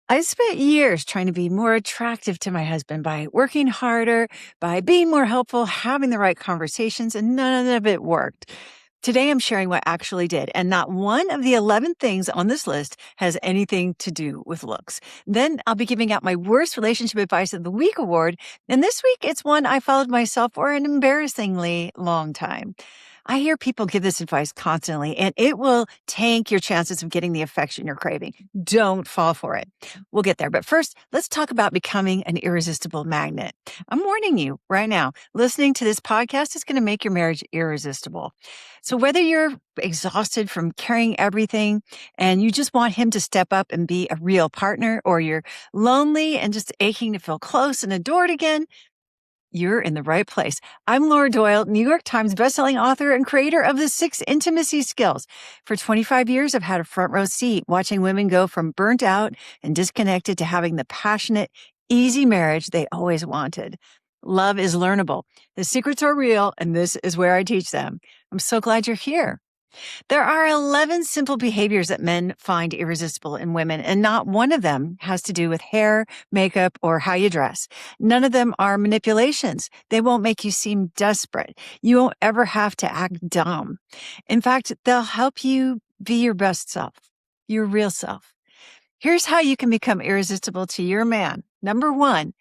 I spent years trying to be more attractive to my husband by working harder, by being more helpful, having the right conversations, and none of it worked. Today, I'm sharing what actually did, and not one of the 11 things on this list has anything to do with looks. Then I'll be giving out my worst relationship advice of the week award, and this week it's one I followed myself for an embarrassingly long time. I hear people give this advice constantly, and it will tank your chances of getting the affection you're craving. Don't fall for it. We'll get there. But first, let's talk about becoming an irresistible magnet. I'm warning you right now, listening to this podcast is going to make your marriage irresistible. So whether you're exhausted from carrying everything and you just want him to step up and be a real partner, or you're lonely and just aching to feel close and adored again, you're in the right place. I'm Laura Doyle, New York Times bestselling author and creator of the 6 Intimacy Skills. For 25 years, I've had a front row seat watching women go from burnt out and disconnected to having the passionate, easy marriage they always wanted. Love is learnable. The secrets are real, and this is where I teach them. I'm so glad you're here. There are 11 simple behaviors that men find irresistible in women, and not one of them has to do with hair, makeup, or how you dress. None of them are manipulations. They won't make you seem desperate. You won't ever have to act dumb. In fact, they'll help you be your best self, your real self. Here's how you can become irresistible to your man. Number 1,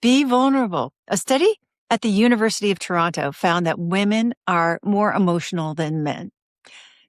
be vulnerable. A study at the University of Toronto found that women are more emotional than men.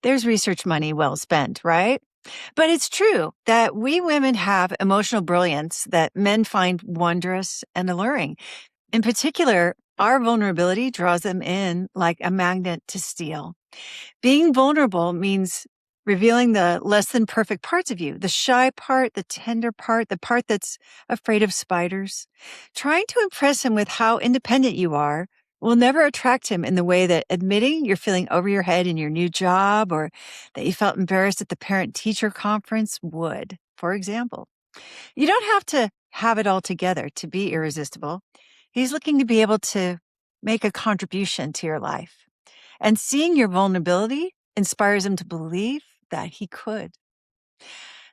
There's research money well spent, right? But it's true that we women have emotional brilliance that men find wondrous and alluring. In particular, our vulnerability draws them in like a magnet to steel. Being vulnerable means revealing the less than perfect parts of you, the shy part, the tender part, the part that's afraid of spiders. Trying to impress him with how independent you are will never attract him in the way that admitting you're feeling over your head in your new job or that you felt embarrassed at the parent-teacher conference would, for example. You don't have to have it all together to be irresistible. He's looking to be able to make a contribution to your life. And seeing your vulnerability inspires him to believe that he could.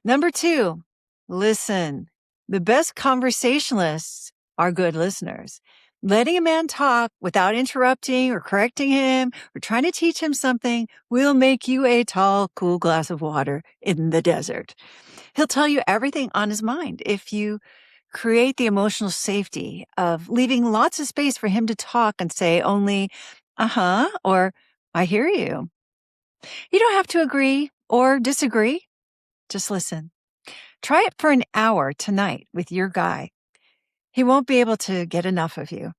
Number 2, listen. The best conversationalists are good listeners. Letting a man talk without interrupting or correcting him or trying to teach him something will make you a tall, cool glass of water in the desert. He'll tell you everything on his mind if you create the emotional safety of leaving lots of space for him to talk and say only, uh-huh, or I hear you. You don't have to agree or disagree. Just listen. Try it for an hour tonight with your guy. He won't be able to get enough of you.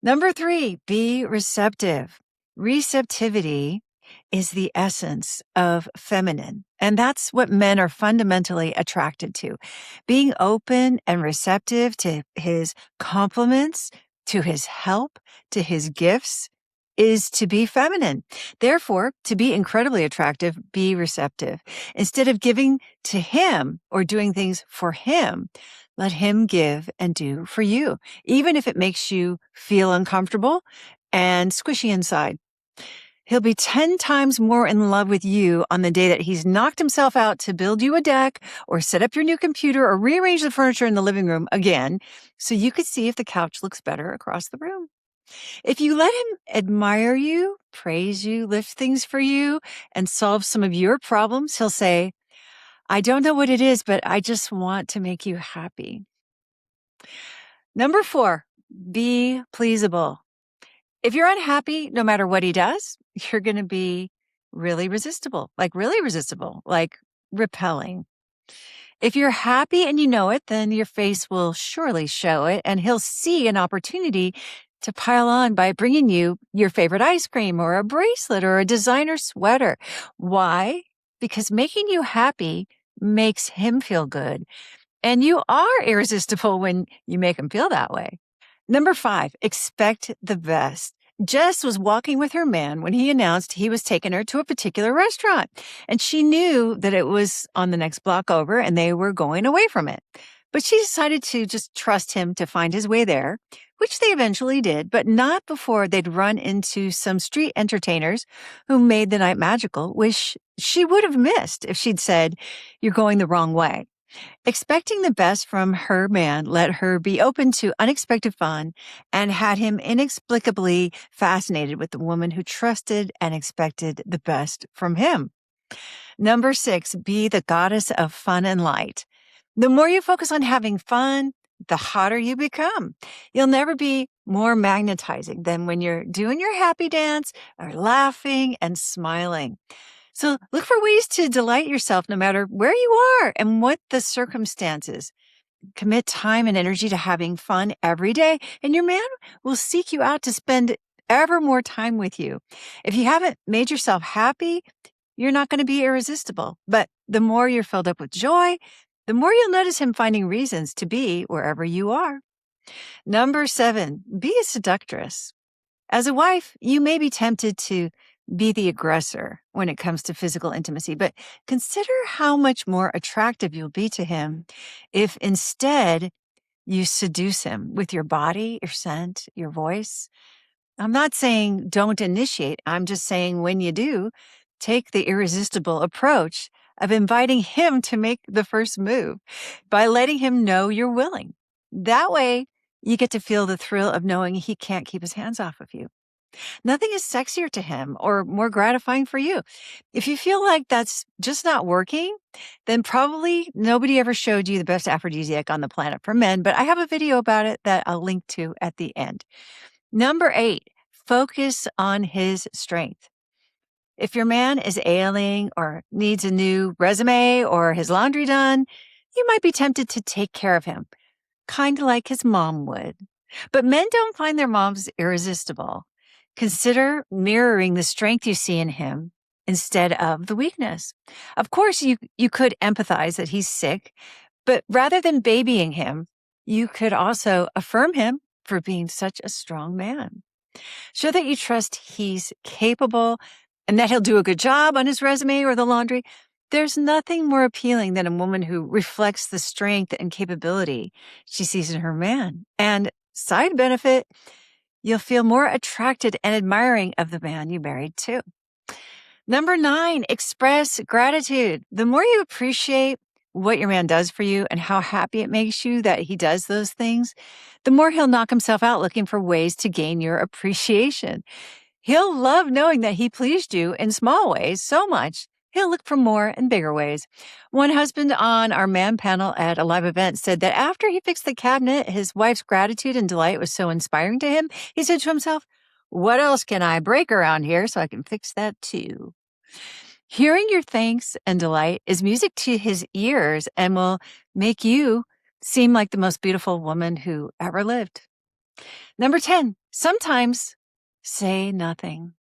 Number 3, be receptive. Receptivity is the essence of feminine, and that's what men are fundamentally attracted to. Being open and receptive to his compliments, to his help, to his gifts is to be feminine. Therefore, to be incredibly attractive, be receptive. Instead of giving to him or doing things for him, let him give and do for you, even if it makes you feel uncomfortable and squishy inside. He'll be 10 times more in love with you on the day that he's knocked himself out to build you a deck or set up your new computer or rearrange the furniture in the living room again so you could see if the couch looks better across the room. If you let him admire you, praise you, lift things for you, and solve some of your problems, he'll say, I don't know what it is, but I just want to make you happy. Number 4, be pleasable. If you're unhappy, no matter what he does, you're going to be really resistible, like repelling. If you're happy and you know it, then your face will surely show it, and he'll see an opportunity to pile on by bringing you your favorite ice cream or a bracelet or a designer sweater. Why? Because making you happy makes him feel good. And you are irresistible when you make him feel that way. Number 5, expect the best. Jess was walking with her man when he announced he was taking her to a particular restaurant, and she knew that it was on the next block over and they were going away from it. But she decided to just trust him to find his way there, which they eventually did, but not before they'd run into some street entertainers who made the night magical, which she would have missed if she'd said, you're going the wrong way. Expecting the best from her man let her be open to unexpected fun and had him inexplicably fascinated with the woman who trusted and expected the best from him. Number 6, be the goddess of fun and light. The more you focus on having fun, the hotter you become. You'll never be more magnetizing than when you're doing your happy dance or laughing and smiling. So look for ways to delight yourself no matter where you are and what the circumstances. Commit time and energy to having fun every day, and your man will seek you out to spend ever more time with you. If you haven't made yourself happy, you're not going to be irresistible. But the more you're filled up with joy, the more you'll notice him finding reasons to be wherever you are. Number 7, be a seductress. As a wife, you may be tempted to be the aggressor when it comes to physical intimacy, but consider how much more attractive you'll be to him if instead you seduce him with your body, your scent, your voice. I'm not saying don't initiate. I'm just saying when you do, take the irresistible approach of inviting him to make the first move by letting him know you're willing. That way, you get to feel the thrill of knowing he can't keep his hands off of you. Nothing is sexier to him or more gratifying for you. If you feel like that's just not working, then probably nobody ever showed you the best aphrodisiac on the planet for men, but I have a video about it that I'll link to at the end. Number 8, focus on his strength. If your man is ailing or needs a new resume or his laundry done, you might be tempted to take care of him, kind of like his mom would. But men don't find their moms irresistible. Consider mirroring the strength you see in him instead of the weakness. Of course, you could empathize that he's sick, but rather than babying him, you could also affirm him for being such a strong man. Show that you trust he's capable and that he'll do a good job on his resume or the laundry. There's nothing more appealing than a woman who reflects the strength and capability she sees in her man. And side benefit, you'll feel more attracted and admiring of the man you married too. Number 9, express gratitude. The more you appreciate what your man does for you and how happy it makes you that he does those things, the more he'll knock himself out looking for ways to gain your appreciation. He'll love knowing that he pleased you in small ways so much. He'll look for more and bigger ways. One husband on our man panel at a live event said that after he fixed the cabinet, his wife's gratitude and delight was so inspiring to him. He said to himself, "What else can I break around here so I can fix that too?" Hearing your thanks and delight is music to his ears and will make you seem like the most beautiful woman who ever lived. Number 10, sometimes say nothing.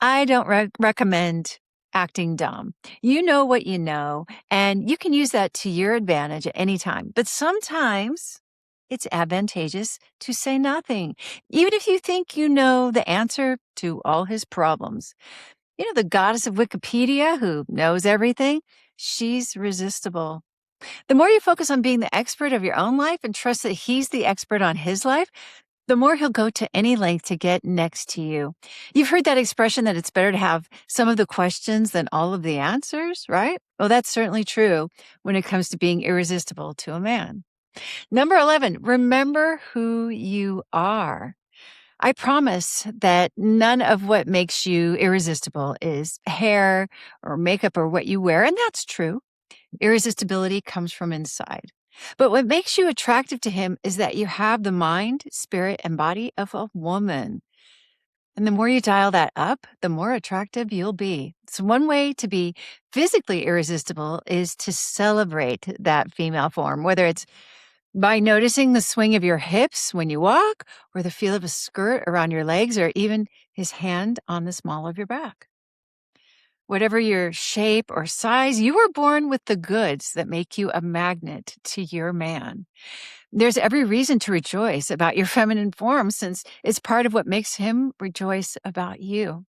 I don't recommend acting dumb. You know what you know, and you can use that to your advantage at any time. But sometimes it's advantageous to say nothing, even if you think you know the answer to all his problems. You know, the goddess of Wikipedia who knows everything, she's resistible. The more you focus on being the expert of your own life and trust that he's the expert on his life, the more he'll go to any length to get next to you. You've heard that expression that it's better to have some of the questions than all of the answers, right? Well, that's certainly true when it comes to being irresistible to a man. Number 11, remember who you are. I promise that none of what makes you irresistible is hair or makeup or what you wear, and that's true. Irresistibility comes from inside. But what makes you attractive to him is that you have the mind, spirit, and body of a woman. And the more you dial that up, the more attractive you'll be. So one way to be physically irresistible is to celebrate that female form, whether it's by noticing the swing of your hips when you walk, or the feel of a skirt around your legs, or even his hand on the small of your back. Whatever your shape or size, you were born with the goods that make you a magnet to your man. There's every reason to rejoice about your feminine form since it's part of what makes him rejoice about you.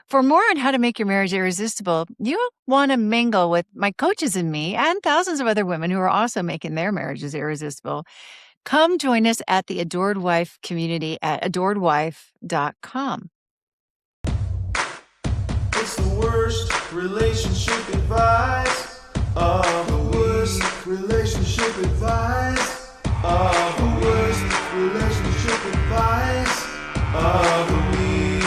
For more on how to make your marriage irresistible, you'll want to mingle with my coaches and me and thousands of other women who are also making their marriages irresistible. Come join us at the Adored Wife community at adoredwife.com. It's the worst relationship advice of the week. advice of the worst relationship advice of the week.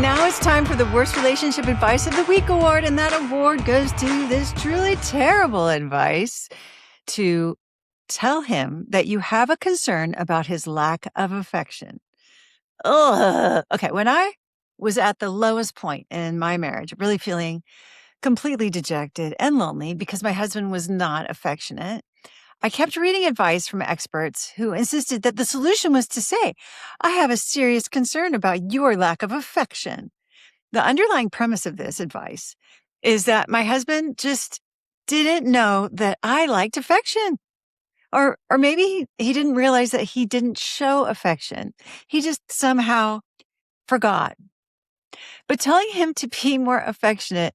Now it's time for the Worst Relationship Advice of the Week award, and that award goes to this truly terrible advice to tell him that you have a concern about his lack of affection. Ugh. Okay, when I was at the lowest point in my marriage, really feeling completely dejected and lonely because my husband was not affectionate, I kept reading advice from experts who insisted that the solution was to say, I have a serious concern about your lack of affection. The underlying premise of this advice is that my husband just didn't know that I liked affection. Or maybe he didn't realize that he didn't show affection. He just somehow forgot. But telling him to be more affectionate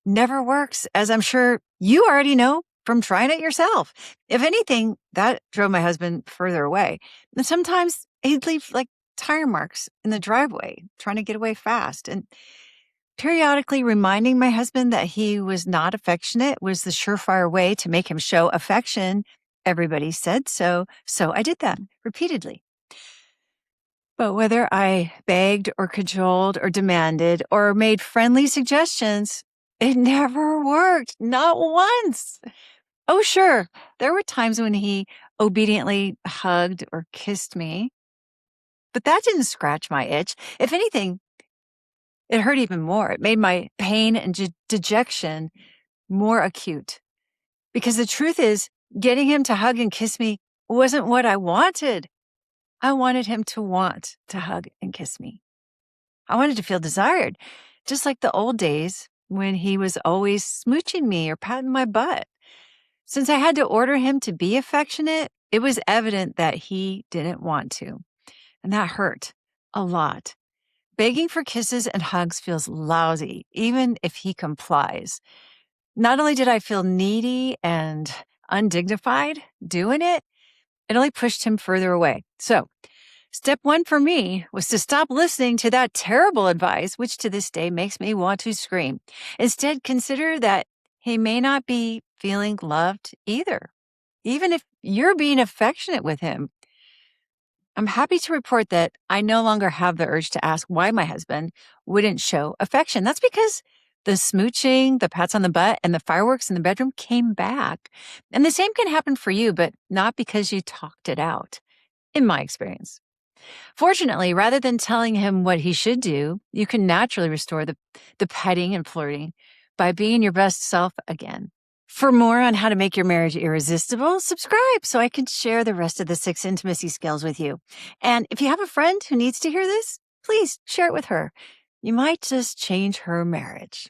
never works, as I'm sure you already know from trying it yourself. If anything, that drove my husband further away. And sometimes he'd leave like tire marks in the driveway, trying to get away fast. And periodically reminding my husband that he was not affectionate was the surefire way to make him show affection. Everybody said so, so I did that repeatedly. But whether I begged or cajoled or demanded or made friendly suggestions, it never worked, not once. Oh, sure, there were times when he obediently hugged or kissed me, but that didn't scratch my itch. If anything, it hurt even more. It made my pain and dejection more acute. Because the truth is, getting him to hug and kiss me wasn't what I wanted. I wanted him to want to hug and kiss me. I wanted to feel desired, just like the old days when he was always smooching me or patting my butt. Since I had to order him to be affectionate, it was evident that he didn't want to. And that hurt a lot. Begging for kisses and hugs feels lousy, even if he complies. Not only did I feel needy and undignified doing it, it only pushed him further away. So, step one for me was to stop listening to that terrible advice, which to this day makes me want to scream. Instead, consider that he may not be feeling loved either, even if you're being affectionate with him. I'm happy to report that I no longer have the urge to ask why my husband wouldn't show affection. That's because the smooching, the pats on the butt, and the fireworks in the bedroom came back. And the same can happen for you, but not because you talked it out, in my experience. Fortunately, rather than telling him what he should do, you can naturally restore the petting and flirting by being your best self again. For more on how to make your marriage irresistible, subscribe so I can share the rest of the 6 intimacy skills with you. And if you have a friend who needs to hear this, please share it with her. You might just change her marriage.